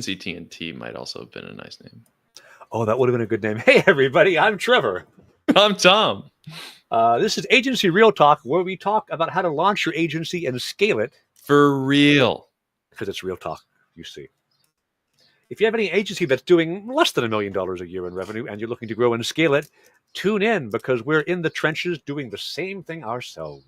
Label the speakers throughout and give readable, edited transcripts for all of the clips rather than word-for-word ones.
Speaker 1: TNT might also have been a nice name.
Speaker 2: Oh, that would have been a good name. Hey, everybody, I'm Trevor.
Speaker 1: I'm Tom.
Speaker 2: This is Agency Real Talk, where we talk about how to launch your agency and scale it.
Speaker 1: For real.
Speaker 2: Because it's real talk, you see. If you have any agency that's doing less than $1 million a year in revenue and you're looking to grow and scale it, tune in because we're in the trenches doing the same thing ourselves.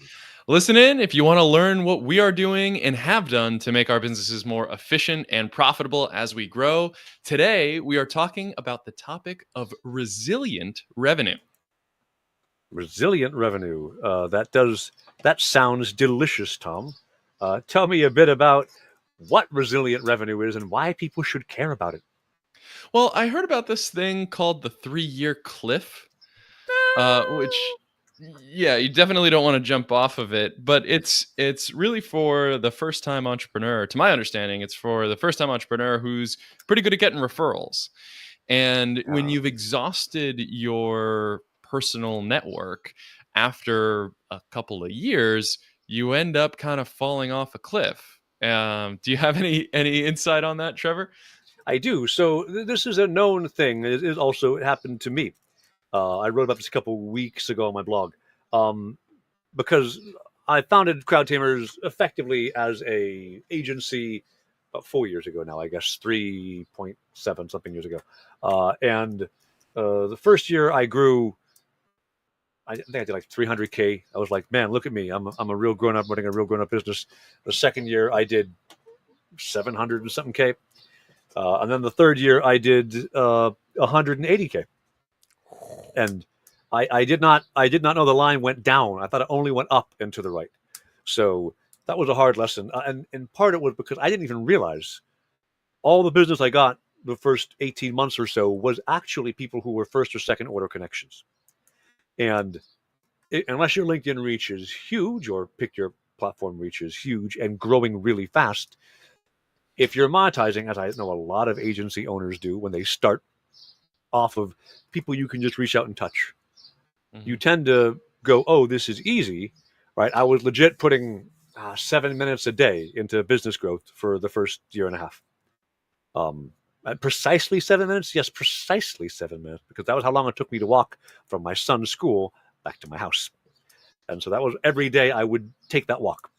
Speaker 1: Listen in if you want to learn what we are doing and have done to make our businesses more efficient and profitable as we grow. Today, we are talking about the topic of resilient revenue.
Speaker 2: Resilient revenue. That sounds delicious, Tom. Tell me a bit about what resilient revenue is and why people should care about it.
Speaker 1: Well, I heard about this thing called the 3-year cliff, which, yeah, you definitely don't want to jump off of it. But it's really for the first time entrepreneur. To my understanding, it's for the first time entrepreneur who's pretty good at getting referrals. And when you've exhausted your personal network after a couple of years, you end up kind of falling off a cliff. Do you have any insight on that, Trevor?
Speaker 2: I do. So this is a known thing. It happened to me. I wrote about this a couple weeks ago on my blog because I founded CrowdTamers effectively as a agency about 4 years ago now, I guess 3.7 something years ago. And the first year I grew, I think I did like 300K. I was like, man, look at me. I'm a real grown up running a real grown up business. The second year I did 700 and something K. And then the third year I did 180K. And I did not know the line went down. I thought it only went up and to the right. So that was a hard lesson. And part of it was because I didn't even realize all the business I got the first 18 months or so was actually people who were first or second order connections. And unless your LinkedIn reach is huge or pick your platform reach is huge and growing really fast, if you're monetizing, as I know a lot of agency owners do when they start off of people you can just reach out and touch, you tend to go, oh, this is easy, right? I was legit putting 7 minutes a day into business growth for the first year and a half. Precisely 7 minutes? Yes, precisely 7 minutes, because that was how long it took me to walk from my son's school back to my house. And so that was every day I would take that walk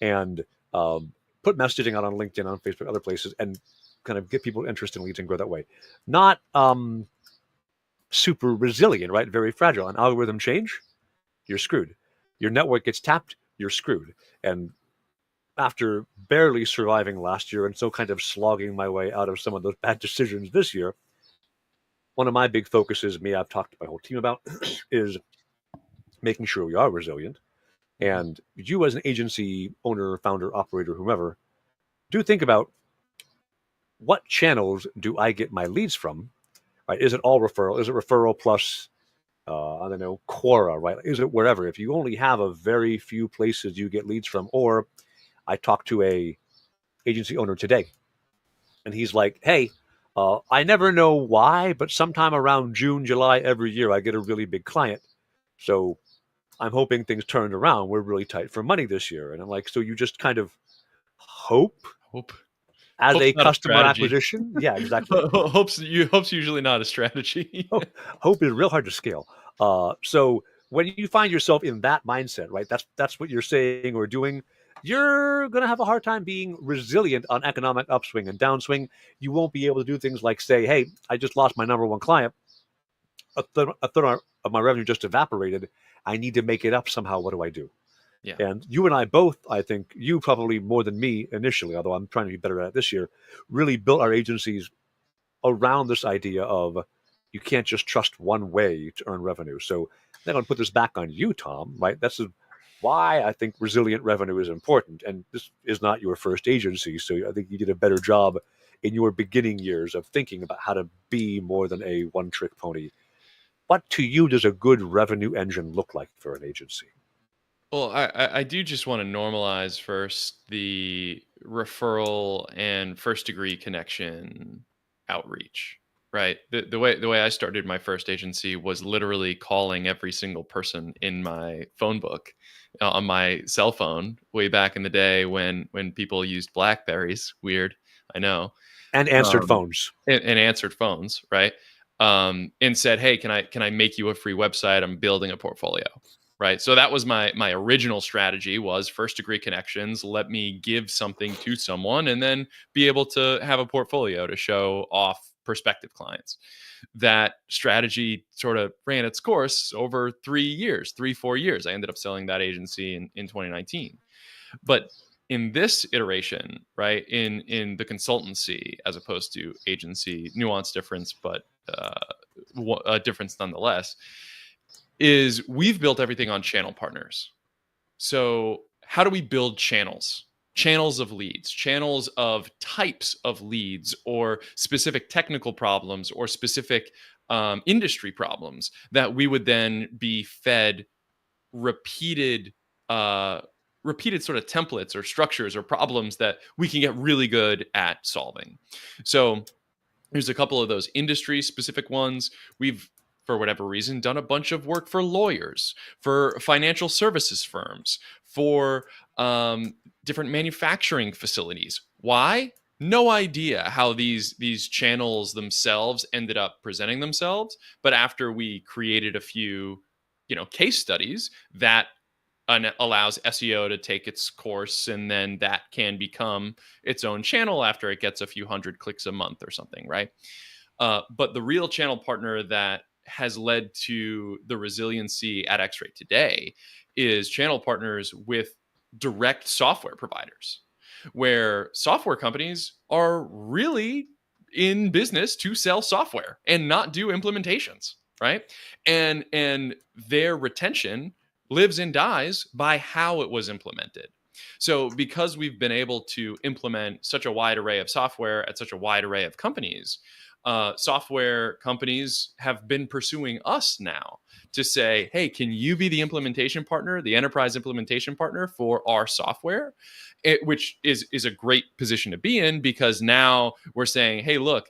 Speaker 2: and put messaging out on LinkedIn, on Facebook, other places, and kind of get people interested in leads and grow that way. Not super resilient, right? Very fragile. An algorithm change, you're screwed. Your network gets tapped, you're screwed. And after barely surviving last year and so kind of slogging my way out of some of those bad decisions this year, one of my big focuses, I've talked to my whole team about, is making sure we are resilient. And you as an agency owner, founder, operator, whomever, do think about what channels do I get my leads from, right? Is it all referral? Is it referral plus, I don't know, Quora, right? Is it wherever? If you only have a very few places you get leads from, or I talked to a agency owner today, and he's like, hey, I never know why, but sometime around June, July every year, I get a really big client. So I'm hoping things turned around. We're really tight for money this year. And I'm like, so you just kind of hope as
Speaker 1: Hope's
Speaker 2: a
Speaker 1: not
Speaker 2: customer
Speaker 1: a strategy.
Speaker 2: acquisition? Yeah, exactly.
Speaker 1: Hope's usually not a strategy.
Speaker 2: Hope is real hard to scale. So when you find yourself in that mindset, right, that's what you're saying or doing, you're going to have a hard time being resilient on economic upswing and downswing. You won't be able to do things like say, hey, I just lost my number one client. A third of my revenue just evaporated. I need to make it up somehow. What do I do?
Speaker 1: Yeah.
Speaker 2: And you and I both, I think you probably more than me initially, although I'm trying to be better at it this year, really built our agencies around this idea of you can't just trust one way to earn revenue. So I'm going to put this back on you, Tom, right? That's why I think resilient revenue is important. And this is not your first agency. So I think you did a better job in your beginning years of thinking about how to be more than a one-trick pony. What to you does a good revenue engine look like for an agency?
Speaker 1: Well, I do just want to normalize first the referral and first degree connection outreach, right? The way I started my first agency was literally calling every single person in my phone book on my cell phone way back in the day when people used Blackberries. Weird, I know.
Speaker 2: And answered
Speaker 1: um,
Speaker 2: phones.
Speaker 1: and answered phones, right? And said, "Hey, can I make you a free website? I'm building a portfolio." Right. So that was my original strategy, was first degree connections. Let me give something to someone and then be able to have a portfolio to show off prospective clients. That strategy sort of ran its course over 3 years, 4 years. I ended up selling that agency in 2019. But in this iteration, right, in the consultancy as opposed to agency, nuance difference, but a difference nonetheless, is we've built everything on channel partners. So how do we build channels? Channels of leads, channels of types of leads, or specific technical problems, or specific industry problems that we would then be fed repeated uh, repeated sort of templates or structures or problems that we can get really good at solving. So there's a couple of those industry specific ones. We've, for whatever reason, done a bunch of work for lawyers, for financial services firms, for different manufacturing facilities. Why? No idea how these channels themselves ended up presenting themselves. But after we created a few, case studies, that allows SEO to take its course, and then that can become its own channel after it gets a few hundred clicks a month or something, right? But the real channel partner that has led to the resiliency at X-Ray today is channel partners with direct software providers, where software companies are really in business to sell software and not do implementations, right? And their retention lives and dies by how it was implemented. So because we've been able to implement such a wide array of software at such a wide array of companies, software companies have been pursuing us now to say, "Hey, can you be the implementation partner, the enterprise implementation partner for our software?" Which is a great position to be in, because now we're saying, "Hey, look,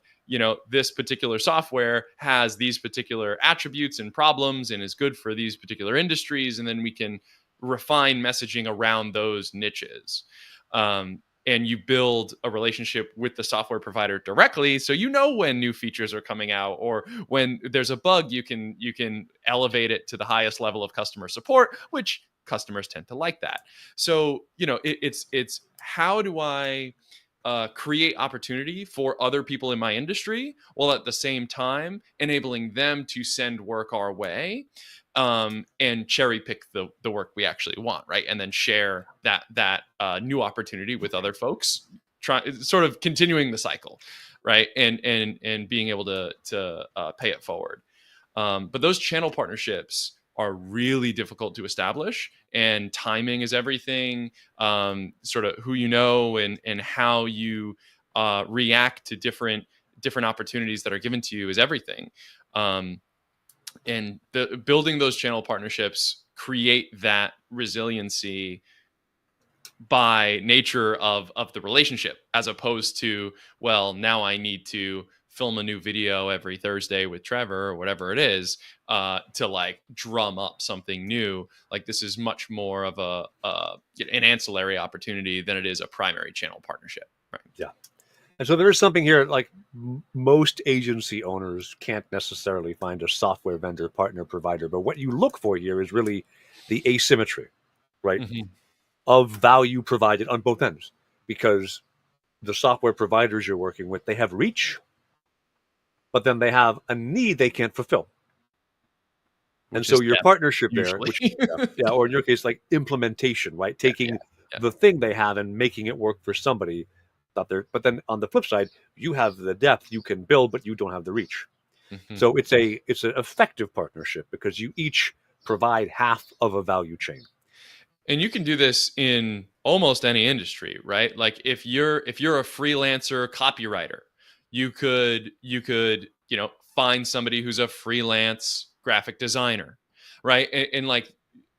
Speaker 1: this particular software has these particular attributes and problems and is good for these particular industries," and then we can refine messaging around those niches. And you build a relationship with the software provider directly, so when new features are coming out, or when there's a bug, you can elevate it to the highest level of customer support, which customers tend to like that. So it's how do I create opportunity for other people in my industry, while at the same time enabling them to send work our way, and cherry pick the work we actually want, right? And then share that new opportunity with other folks, sort of continuing the cycle, right? And being able to pay it forward. But those channel partnerships are really difficult to establish, and timing is everything. Sort of who and how you react to different opportunities that are given to you is everything. And building those channel partnerships create that resiliency by nature of the relationship, as opposed to, well, now I need to film a new video every Thursday with Trevor, or whatever it is, to like drum up something new. Like, this is much more of an ancillary opportunity than it is a primary channel partnership, right?
Speaker 2: Yeah. And so there is something here, like most agency owners can't necessarily find a software vendor, partner, provider, but what you look for here is really the asymmetry, right,
Speaker 1: Mm-hmm.
Speaker 2: of value provided on both ends. Because the software providers you're working with, they have reach, but then they have a need they can't fulfill. And
Speaker 1: Which
Speaker 2: so
Speaker 1: is
Speaker 2: your
Speaker 1: depth,
Speaker 2: partnership there,
Speaker 1: usually.
Speaker 2: which, yeah, or in your case, like implementation, right?
Speaker 1: Yeah,
Speaker 2: Taking
Speaker 1: yeah.
Speaker 2: the thing they have and making it work for somebody out there. But then on the flip side, you have the depth you can build, but you don't have the reach.
Speaker 1: Mm-hmm.
Speaker 2: So it's an effective partnership because you each provide half of a value chain.
Speaker 1: And you can do this in almost any industry, right? Like, if you're a freelancer copywriter, you could find somebody who's a freelance graphic designer, right? And like,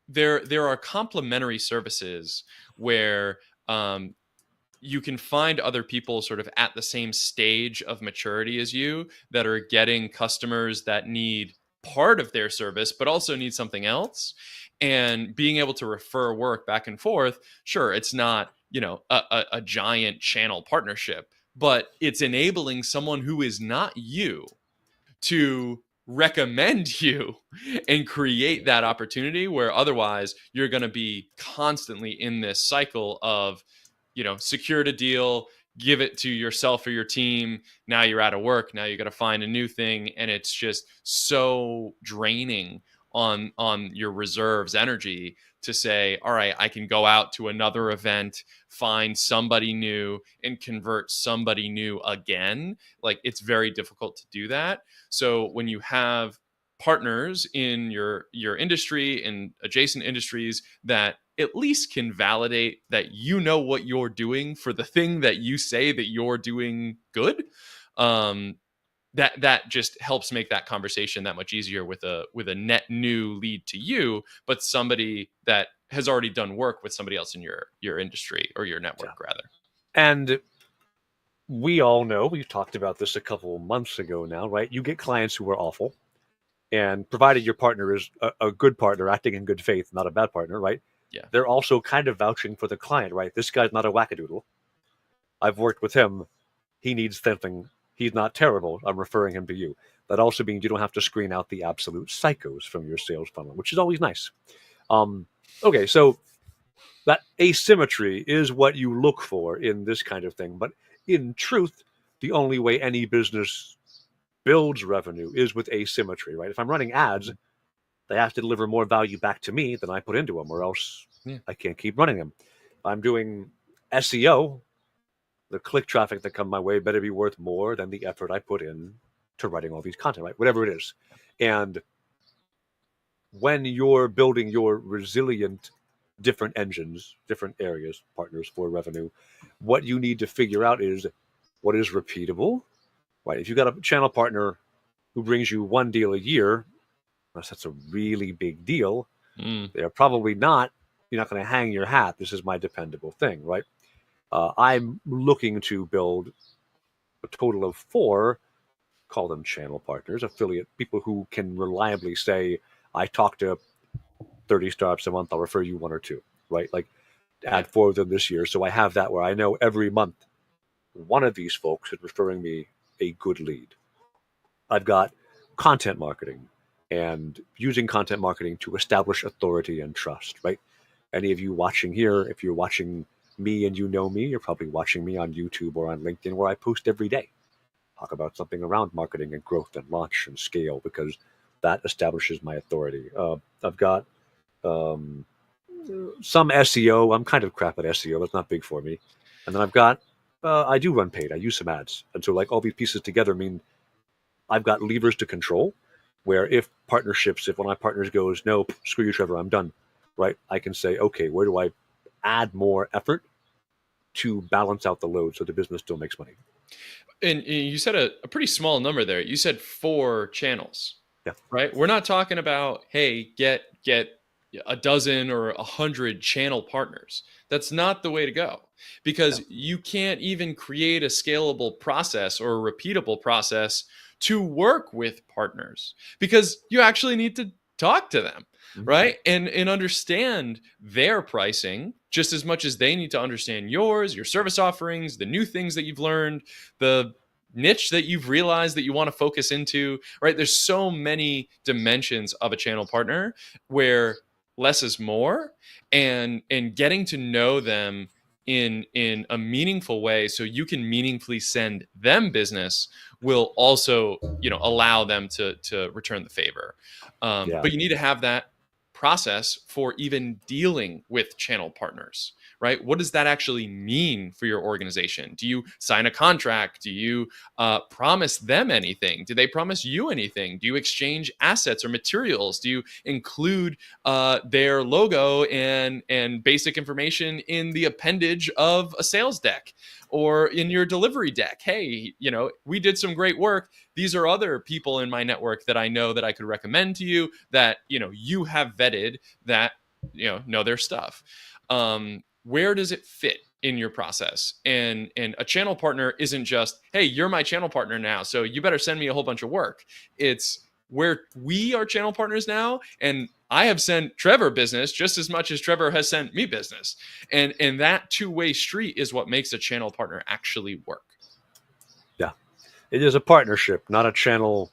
Speaker 1: there are complementary services where you can find other people sort of at the same stage of maturity as you, that are getting customers that need part of their service but also need something else, and being able to refer work back and forth. Sure, it's not a giant channel partnership, but it's enabling someone who is not you to recommend you and create that opportunity, where otherwise you're going to be constantly in this cycle of, secured a deal, give it to yourself or your team. Now you're out of work. Now you got to find a new thing. And it's just so draining on your reserves energy to say, all right, I can go out to another event, find somebody new and convert somebody new again. Like, it's very difficult to do that. So when you have partners in your industry and adjacent industries that at least can validate that what you're doing for the thing that you say that you're doing good, that just helps make that conversation that much easier with a net new lead to you, but somebody that has already done work with somebody else in your industry or your network, rather.
Speaker 2: And we all know, we've talked about this a couple of months ago now, right? You get clients who are awful, and provided your partner is a good partner, acting in good faith, not a bad partner, right?
Speaker 1: Yeah.
Speaker 2: They're also kind of vouching for the client, right? This guy's not a wackadoodle. I've worked with him. He needs something. He's not terrible. I'm referring him to you. That also means you don't have to screen out the absolute psychos from your sales funnel, which is always nice. Okay, so that asymmetry is what you look for in this kind of thing. But in truth, the only way any business builds revenue is with asymmetry, right? If I'm running ads, they have to deliver more value back to me than I put into them, or else I can't keep running them. If I'm doing SEO, the click traffic that come my way better be worth more than the effort I put in to writing all these content, right? Whatever it is. And when you're building your resilient different engines, different areas, partners for revenue, what you need to figure out is what is repeatable, right? If you've got a channel partner who brings you one deal a year, unless that's a really big deal, they're probably not, you're not going to hang your hat. This is my dependable thing, right? I'm looking to build a total of 4, call them channel partners, affiliate people who can reliably say, I talk to 30 startups a month, I'll refer you 1 or 2, right? Like, add 4 of them this year. So I have that where I know every month one of these folks is referring me a good lead. I've got content marketing and using content marketing to establish authority and trust, right? Any of you watching here, if you're watching me and you know me, you're probably watching me on YouTube or on LinkedIn, where I post every day. Talk about something around marketing and growth and launch and scale, because that establishes my authority. I've got some SEO. I'm kind of crap at SEO. That's not big for me. And then I've got, I do run paid. I use some ads. And so, like, all these pieces together mean I've got levers to control, where if one of my partners goes, no, screw you, Trevor, I'm done, right? I can say, okay, where do I add more effort to balance out the load so the business still makes money?
Speaker 1: And you said a pretty small number there. You said 4 channels, right? We're not talking about, hey, get a dozen or 100 channel partners. That's not the way to go, because you can't even create a scalable process or a repeatable process to work with partners, because you actually need to talk to them, right? And understand their pricing just as much as they need to understand yours, your service offerings, the new things that you've learned, the niche that you've realized that you want to focus into, right? There's so many dimensions of a channel partner where less is more, and getting to know them in a meaningful way so you can meaningfully send them business will also, allow them to return the favor. But you need to have that process for even dealing with channel partners, right? What does that actually mean for your organization? Do you sign a contract? Do you promise them anything? Do they promise you anything? Do you exchange assets or materials? Do you include their logo and basic information in the appendage of a sales deck or in your delivery deck? Hey, we did some great work. These are other people in my network that I know that I could recommend to you that, you have vetted, that, know their stuff. Where does it fit in your process? And a channel partner isn't just, hey, you're my channel partner now, so you better send me a whole bunch of work. It's where we are channel partners now, and I have sent Trevor business just as much as Trevor has sent me business. And that two-way street is what makes a channel partner actually work.
Speaker 2: It is a partnership, not a channel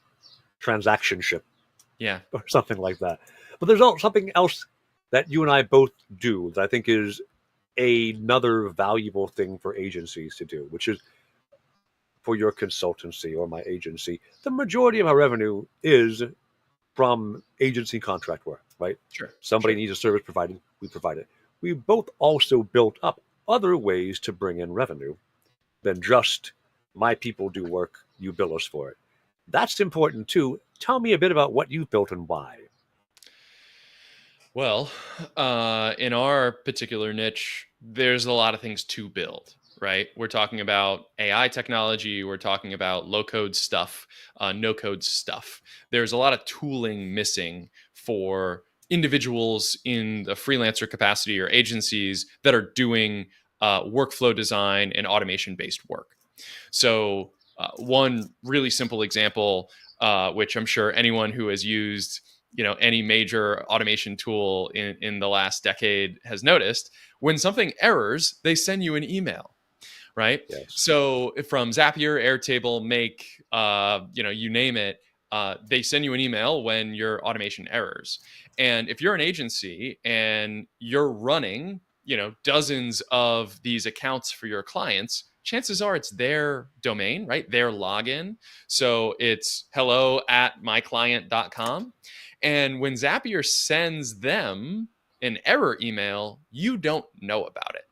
Speaker 2: transactionship
Speaker 1: Yeah.
Speaker 2: or something like that. But there's also something else that you and I both do that I think is another valuable thing for agencies to do, which is for your consultancy or my agency. The majority of our revenue is from agency contract work, right?
Speaker 1: Sure.
Speaker 2: Somebody
Speaker 1: Sure.
Speaker 2: needs a service provided, we provide it. We both also built up other ways to bring in revenue than just my people do work, you bill us for it. That's important too. Tell me a bit about what you've built and why.
Speaker 1: Well, in our particular niche, there's a lot of things to build, right? We're talking about AI technology, we're talking about low code stuff, no code stuff. There's a lot of tooling missing for individuals in the freelancer capacity or agencies that are doing workflow design and automation based work. So, one really simple example, which I'm sure anyone who has used any major automation tool in the last decade has noticed, when something errors, they send you an email, right?
Speaker 2: Yes.
Speaker 1: So from Zapier, Airtable, Make, you name it, they send you an email when your automation errors. And if you're an agency and you're running dozens of these accounts for your clients, chances are it's their domain, right? Their login. So it's hello@myclient.com. And when Zapier sends them an error email, you don't know about it.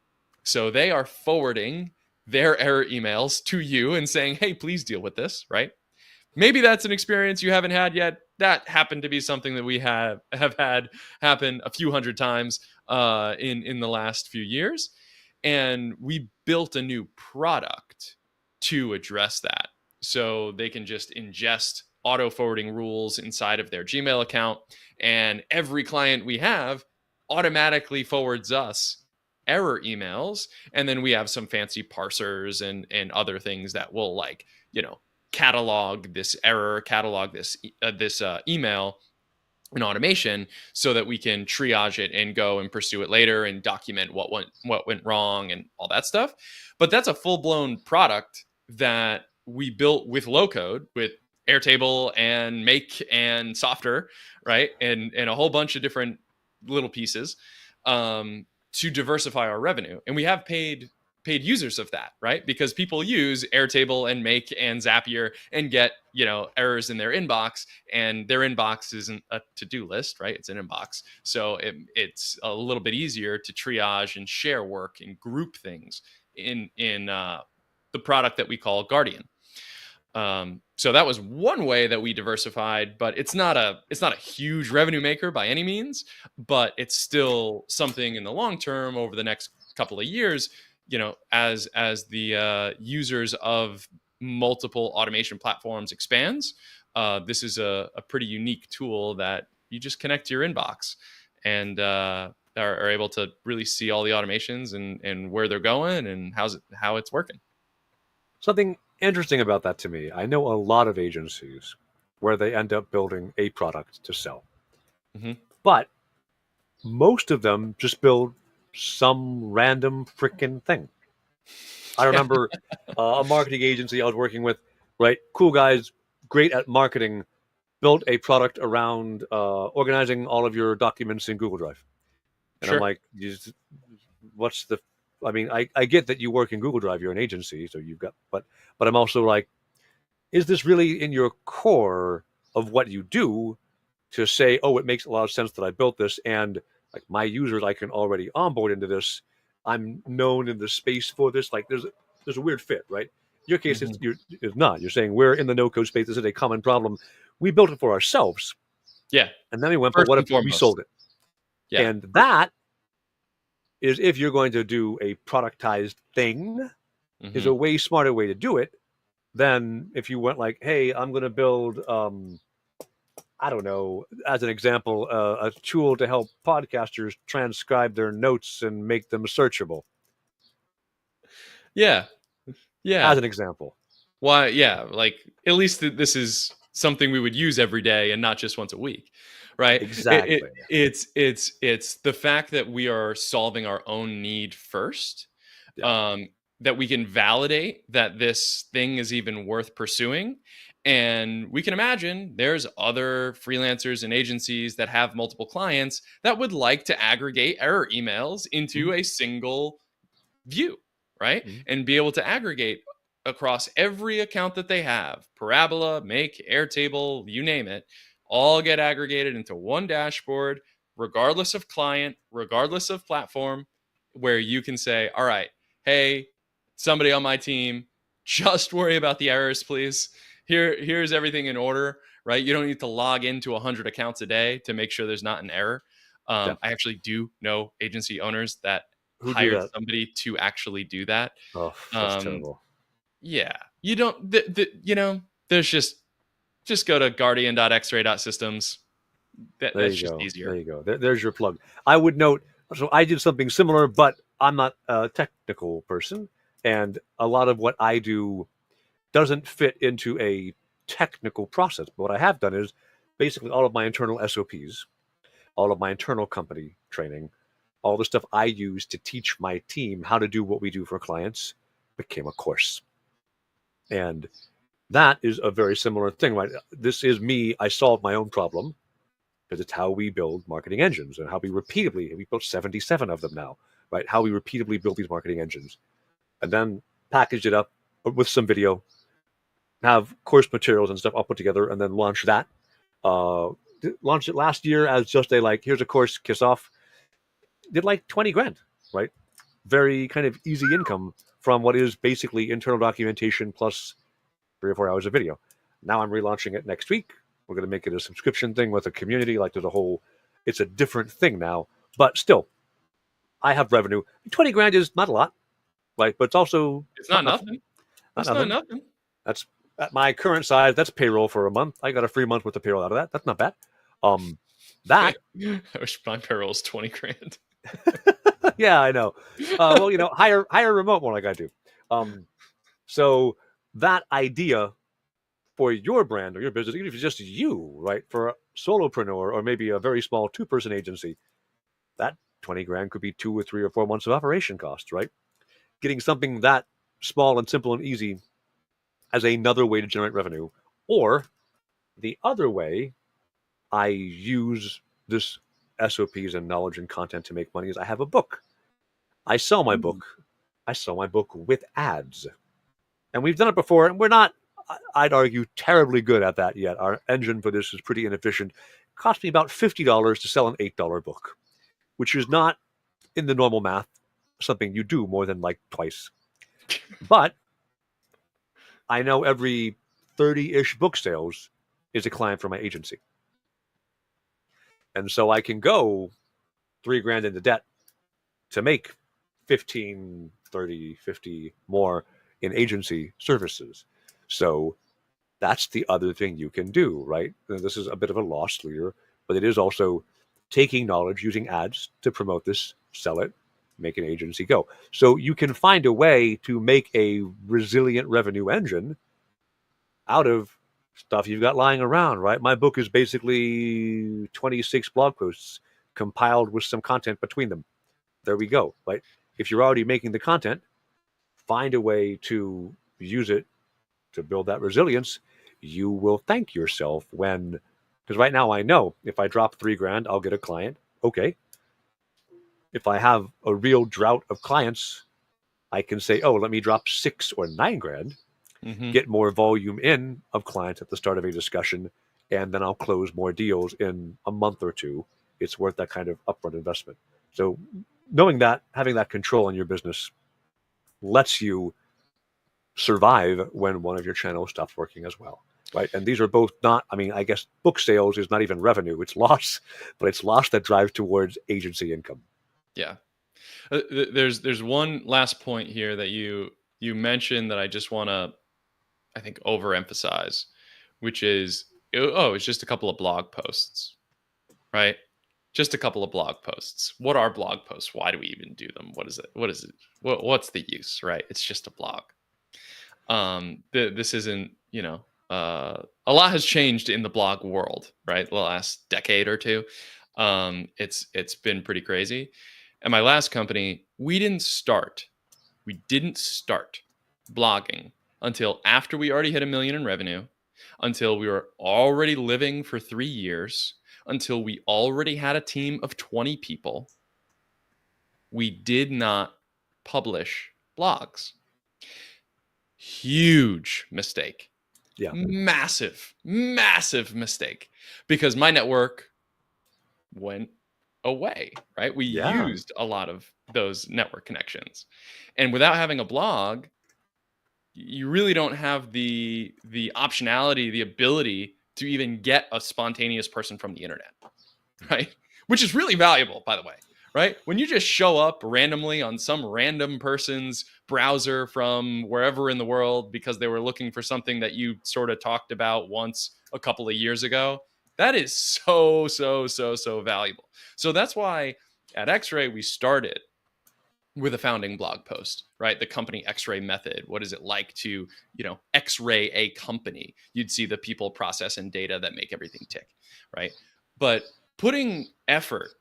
Speaker 1: So they are forwarding their error emails to you and saying, hey, please deal with this, right? Maybe that's an experience you haven't had yet. That happened to be something that we have had happen a few hundred times in the last few years. And we built a new product to address that. So they can just ingest auto forwarding rules inside of their Gmail account. And every client we have automatically forwards us error emails. And then we have some fancy parsers and other things that will catalog this error, catalog this email in automation, so that we can triage it and go and pursue it later and document what went wrong and all that stuff. But that's a full blown product that we built with low code, with Airtable and Make and Softer, right, and a whole bunch of different little pieces to diversify our revenue. And we have paid users of that, right? Because people use Airtable and Make and Zapier and get errors in their inbox, and their inbox isn't a to-do list, right? It's an inbox. So it's a little bit easier to triage and share work and group things in the product that we call Guardian. So that was one way that we diversified, but it's not a huge revenue maker by any means, but it's still something in the long term over the next couple of years, as the users of multiple automation platforms expands. This is a pretty unique tool that you just connect to your inbox and are able to really see all the automations and where they're going and how it's working.
Speaker 2: Something interesting about that to me, I know a lot of agencies where they end up building a product to sell.
Speaker 1: Mm-hmm.
Speaker 2: But most of them just build some random freaking thing. I remember a marketing agency I was working with, right? Cool guys, great at marketing, built a product around organizing all of your documents in Google Drive. And
Speaker 1: Sure.
Speaker 2: I'm like, what's the? I mean, I get that you work in Google Drive, you're an agency, so you've got, but I'm also like, is this really in your core of what you do to say, oh, it makes a lot of sense that I built this, and like my users, I can already onboard into this. I'm known in the space for this. Like, there's a weird fit, right? In your case,
Speaker 1: Mm-hmm.
Speaker 2: it's not. You're saying we're in the no code space. This is a common problem. We built it for ourselves,
Speaker 1: Yeah.
Speaker 2: and then we went, but
Speaker 1: First
Speaker 2: what if
Speaker 1: and
Speaker 2: we
Speaker 1: foremost.
Speaker 2: sold it?
Speaker 1: Yeah.
Speaker 2: And that is, if you're going to do a productized thing, is
Speaker 1: Mm-hmm.
Speaker 2: a way smarter way to do it than if you went like, hey, I'm going to build, I don't know, as an example, a tool to help podcasters transcribe their notes and make them searchable,
Speaker 1: Yeah.
Speaker 2: as
Speaker 1: Yeah.
Speaker 2: an example.
Speaker 1: Why? Yeah. Like, at least this is something we would use every day and not just once a week, right?
Speaker 2: Exactly.
Speaker 1: It's the fact that we are solving our own need first.
Speaker 2: Yeah.
Speaker 1: that we can validate that this thing is even worth pursuing. And we can imagine there's other freelancers and agencies that have multiple clients that would like to aggregate error emails into a single view, right?
Speaker 2: Mhm.
Speaker 1: And be able to aggregate across every account that they have, Parabola, Make, Airtable, you name it, all get aggregated into one dashboard, regardless of client, regardless of platform, where you can say, all right, hey, somebody on my team, just worry about the errors, please. Here's everything in order, right? You don't need to log into 100 accounts a day to make sure there's not an error.
Speaker 2: Yeah.
Speaker 1: I actually do know agency owners that
Speaker 2: Who do
Speaker 1: hired
Speaker 2: that?
Speaker 1: somebody to actually do that.
Speaker 2: Oh, that's
Speaker 1: Um,
Speaker 2: terrible.
Speaker 1: yeah, you don't, there's just go to guardian.xray.systems.
Speaker 2: There
Speaker 1: That's
Speaker 2: you
Speaker 1: just
Speaker 2: go. There
Speaker 1: easier.
Speaker 2: you go. There's your plug. I would note, so I did something similar, but I'm not a technical person. And a lot of what I do doesn't fit into a technical process. But what I have done is basically all of my internal SOPs, all of my internal company training, all the stuff I use to teach my team how to do what we do for clients became a course. And that is a very similar thing, right? This is me. I solved my own problem because it's how we build marketing engines and how we built 77 of them now, right? How we repeatedly build these marketing engines and then package it up with some video, have course materials and stuff all put together, and then launch that. Uh, Launched it last year as just a like, here's a course, kiss off. Did like 20 grand, right? Very kind of easy income from what is basically internal documentation plus 3 or 4 hours of video. Now I'm relaunching it next week. We're going to make it a subscription thing with a community. Like there's a whole, it's a different thing now, but still, I have revenue. 20 grand is not a lot, right? But it's also
Speaker 1: It's
Speaker 2: not
Speaker 1: not
Speaker 2: nothing.
Speaker 1: nothing.
Speaker 2: Not
Speaker 1: That's not
Speaker 2: nothing.
Speaker 1: nothing.
Speaker 2: That's at my current size. That's payroll for a month. I got a free month worth of payroll out of that. That's not bad. That
Speaker 1: I wish my payroll was 20 grand.
Speaker 2: yeah, I know. Well, hire remote more like I do. So that idea for your brand or your business, even if it's just you, right? For a solopreneur or maybe a very small 2-person agency, that 20 grand could be 2 or 3 or 4 months of operation costs, right? Getting something that small and simple and easy as another way to generate revenue. Or the other way I use this SOPs and knowledge and content to make money is I have a book. I sell my book. I sell my book with ads. And we've done it before, and we're not, I'd argue, terribly good at that yet. Our engine for this is pretty inefficient. It cost me about $50 to sell an $8 book, which is not in the normal math something you do more than like twice. But I know every 30-ish book sales is a client for my agency. And so I can go 3 grand into debt to make 15, 30, 50 more in agency services. So that's the other thing you can do, right? This is a bit of a lost leader, but it is also taking knowledge, using ads to promote this, sell it, make an agency go. So you can find a way to make a resilient revenue engine out of stuff you've got lying around, right? My book is basically 26 blog posts compiled with some content between them. There we go, right? If you're already making the content, find a way to use it to build that resilience. You will thank yourself when, because right now I know if I drop 3 grand, I'll get a client. Okay. If I have a real drought of clients, I can say, oh, let me drop 6 or 9 grand, get more volume in of clients at the start of a discussion, and then I'll close more deals in a month or two. It's worth that kind of upfront investment. So knowing that, having that control in your business lets you survive when one of your channels stops working as well, right? And these are both not, I mean, I guess book sales is not even revenue, it's loss, but it's loss that drives towards agency income.
Speaker 1: Yeah. There's one last point here that you mentioned that I just want to, I think, overemphasize, which is, it's just a couple of blog posts, right? Just a couple of blog posts. What are blog posts? Why do we even do them? What is it? What's the use, right? It's just a blog. This isn't, a lot has changed in the blog world, right? The last decade or two. It's been pretty crazy. And my last company, we didn't start We didn't start blogging until after we already hit 1 million in revenue, until we were already living for 3 years, until we already had a team of 20 people. We did not publish blogs. Huge mistake.
Speaker 2: Yeah.
Speaker 1: Massive mistake, because my network went away, right? We
Speaker 2: Yeah.
Speaker 1: used a lot of those network connections. And without having a blog, you really don't have the optionality, the ability to even get a spontaneous person from the internet, right? Which is really valuable, by the way, right? When you just show up randomly on some random person's browser from wherever in the world because they were looking for something that you sort of talked about once a couple of years ago, that is so valuable. So that's why at X-Ray we started with a founding blog post, right? The company X-Ray method. What is it like to, X-ray a company? You'd see the people, process, and data that make everything tick, right? But putting effort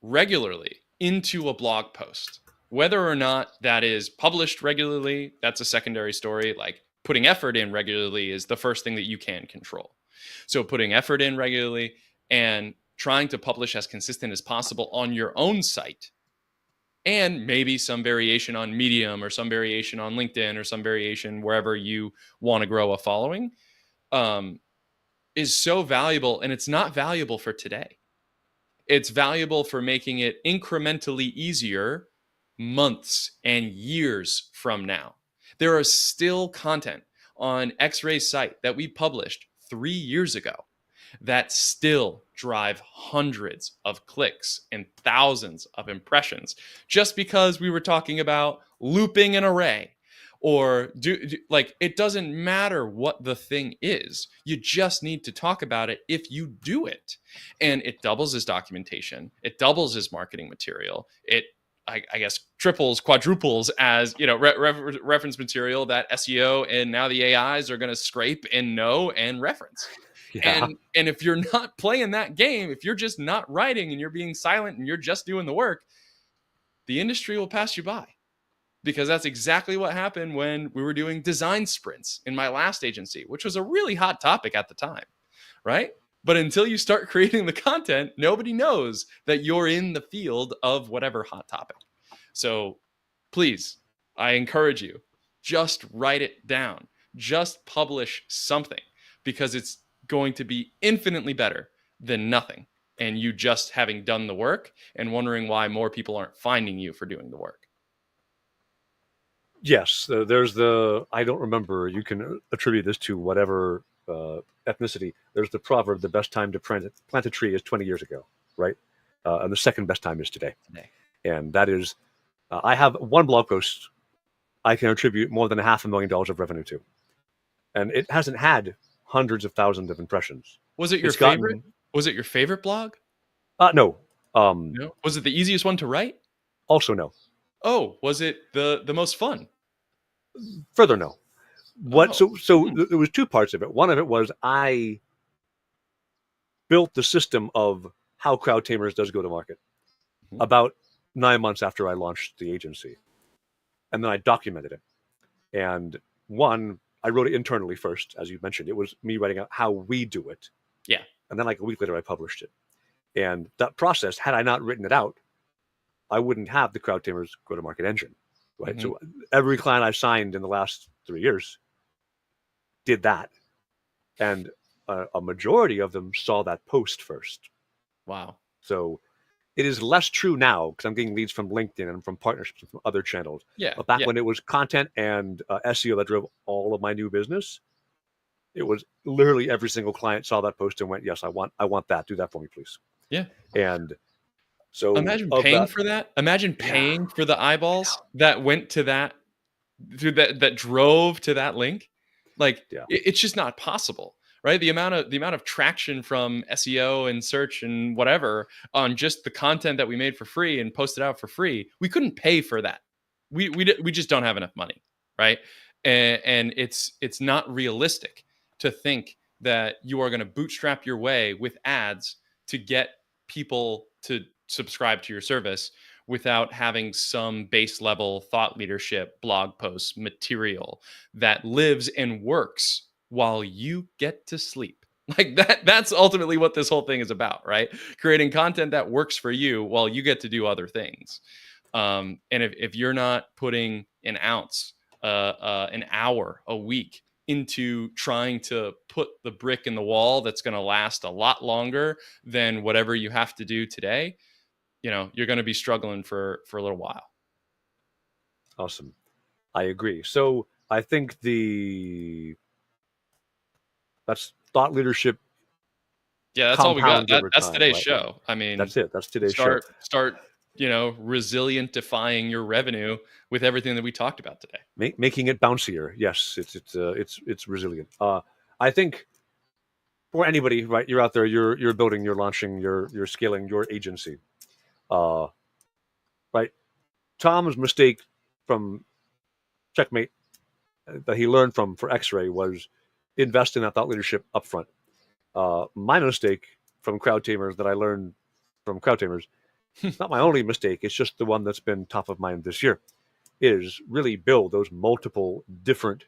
Speaker 1: regularly into a blog post, whether or not that is published regularly, that's a secondary story. Like putting effort in regularly is the first thing that you can control. So putting effort in regularly and trying to publish as consistent as possible on your own site, and maybe some variation on Medium or some variation on LinkedIn or some variation wherever you want to grow a following, is so valuable. And it's not valuable for today. It's valuable for making it incrementally easier months and years from now. There are still content on X-Ray's site that we published 3 years ago that still drive hundreds of clicks and thousands of impressions just because we were talking about looping an array, or like, it doesn't matter what the thing is. You just need to talk about it if you do it. And it doubles as documentation. It doubles as marketing material. It, I guess, triples, quadruples as, reference material that SEO and now the AIs are going to scrape and know and reference.
Speaker 2: Yeah.
Speaker 1: And if you're not playing that game, if you're just not writing and you're being silent and you're just doing the work, the industry will pass you by. Because that's exactly what happened when we were doing design sprints in my last agency, which was a really hot topic at the time, right? But until you start creating the content, nobody knows that you're in the field of whatever hot topic. So please, I encourage you, just write it down. Just publish something, because it's going to be infinitely better than nothing, and you just having done the work and wondering why more people aren't finding you for doing the work.
Speaker 2: Yes, there's I don't remember, you can attribute this to whatever ethnicity. There's the proverb, the best time to plant a tree is 20 years ago, right? And the second best time is today. And that is, I have one blog post I can attribute more than $500,000 of revenue to. And it hasn't had hundreds of thousands of impressions.
Speaker 1: Was it your favorite? Was it your favorite blog?
Speaker 2: No.
Speaker 1: No. Was it the easiest one to write?
Speaker 2: Also no.
Speaker 1: Oh, was it the most fun?
Speaker 2: Further no. So there was two parts of it. One of it was I built the system of how CrowdTamers does go to market about 9 months after I launched the agency. And then I documented it. And one, I wrote it internally first, as you mentioned. It was me writing out how we do it.
Speaker 1: Yeah.
Speaker 2: And then like a week later, I published it. And that process, had I not written it out, I wouldn't have the CrowdTamers go-to-market engine, right? So every client I've signed in the last 3 years did that. And a majority of them saw that post first.
Speaker 1: Wow.
Speaker 2: So it is less true now because I'm getting leads from LinkedIn and from partnerships and from other channels.
Speaker 1: Yeah.
Speaker 2: But back when it was content and SEO that drove all of my new business, it was literally every single client saw that post and went, "Yes, I want that. Do that for me, please."
Speaker 1: Yeah.
Speaker 2: And so
Speaker 1: imagine paying for that. Imagine paying for the eyeballs that went to that, through that drove to that link. Like it's just not possible, right? The amount of traction from SEO and search and whatever on just the content that we made for free and posted out for free, we couldn't pay for that. We just don't have enough money, right? And it's not realistic to think that you are going to bootstrap your way with ads to get people to subscribe to your service without having some base level thought leadership, blog posts, material that lives and works while you get to sleep. Like that's ultimately what this whole thing is about, right? Creating content that works for you while you get to do other things. And if you're not putting an hour a week into trying to put the brick in the wall that's going to last a lot longer than whatever you have to do today, you're going to be struggling for a little while.
Speaker 2: Awesome. I agree. So I think that's thought leadership.
Speaker 1: Yeah, that's all we got.
Speaker 2: Compounds over
Speaker 1: That's
Speaker 2: time,
Speaker 1: today's
Speaker 2: right?
Speaker 1: show. I mean,
Speaker 2: That's it. That's today's show.
Speaker 1: start, resilient defying your revenue with everything that we talked about today.
Speaker 2: Making it bouncier. Yes, it's resilient. I think for anybody, right? You're out there. You're building. You're launching. You're scaling your agency. Right. Tom's mistake from Checkmate that he learned from for X-Ray was invest in that thought leadership upfront. My mistake from Crowd Tamers that I learned from Crowd Tamers, not my only mistake, it's just the one that's been top of mind this year, is really build those multiple different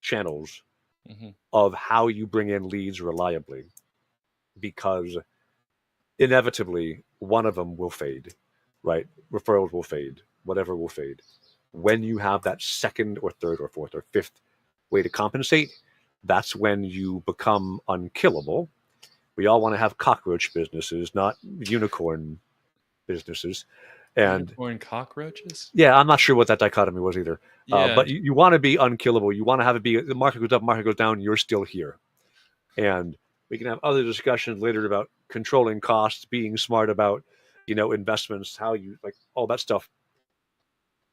Speaker 2: channels of how you bring in leads reliably, because inevitably one of them will fade, right? Referrals will fade, whatever will fade. When you have that second or third or fourth or fifth way to compensate, that's when you become unkillable. We all want to have cockroach businesses, not unicorn businesses. And
Speaker 1: unicorn cockroaches?
Speaker 2: Yeah, I'm not sure what that dichotomy was either.
Speaker 1: Yeah.
Speaker 2: But you want to be unkillable. You want to have it be the market goes up, market goes down, you're still here. And we can have other discussions later about controlling costs, being smart about, investments, how you like all that stuff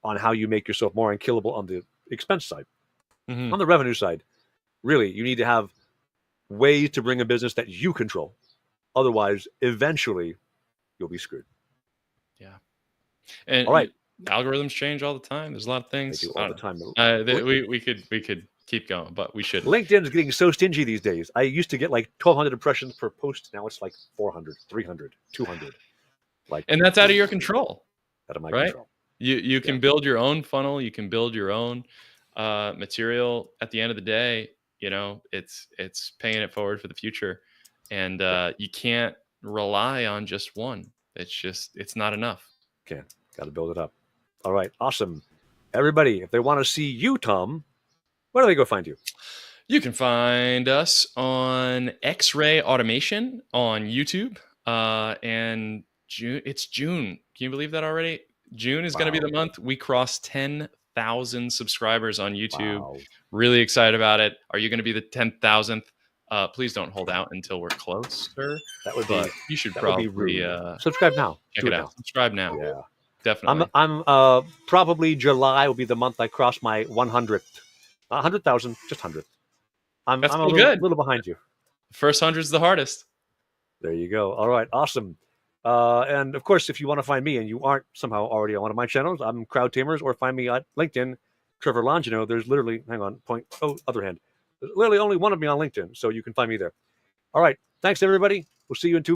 Speaker 2: on how you make yourself more unkillable on the expense side. On the revenue side, really, you need to have ways to bring a business that you control. Otherwise, eventually, you'll be screwed.
Speaker 1: Yeah. And
Speaker 2: all right,
Speaker 1: algorithms change all the time. There's a lot of things.
Speaker 2: They do all the time.
Speaker 1: We could keep going, but we should.
Speaker 2: LinkedIn is getting so stingy these days. I used to get like 1,200 impressions per post. Now it's like 400, 300, 200.
Speaker 1: And that's out of your control.
Speaker 2: Out of my
Speaker 1: control. You can build your own funnel. You can build your own material. At the end of the day, it's paying it forward for the future, and you can't rely on just one. It's not enough.
Speaker 2: Got to build it up. All right, awesome. Everybody, if they want to see you, Tom, where do they go find you?
Speaker 1: You can find us on X-Ray Automation on YouTube. And June. It's June. Can you believe that already? June is going to be the month we cross 10,000 subscribers on YouTube. Wow. Really excited about it. Are you going to be the 10,000th? Please don't hold out until we're closer.
Speaker 2: That would be.
Speaker 1: You should probably
Speaker 2: subscribe now.
Speaker 1: Check it out. Subscribe now.
Speaker 2: Yeah,
Speaker 1: definitely.
Speaker 2: I'm probably July will be the month I cross my 100th. 100,000, just 100th. I'm a little behind you.
Speaker 1: First 100's the hardest.
Speaker 2: There you go. All right, awesome. And of course, if you want to find me and you aren't somehow already on one of my channels, I'm Crowd Tamers, or find me at LinkedIn, Trevor Longino. There's literally, other hand. There's literally only one of me on LinkedIn, so you can find me there. All right, thanks everybody. We'll see you in 2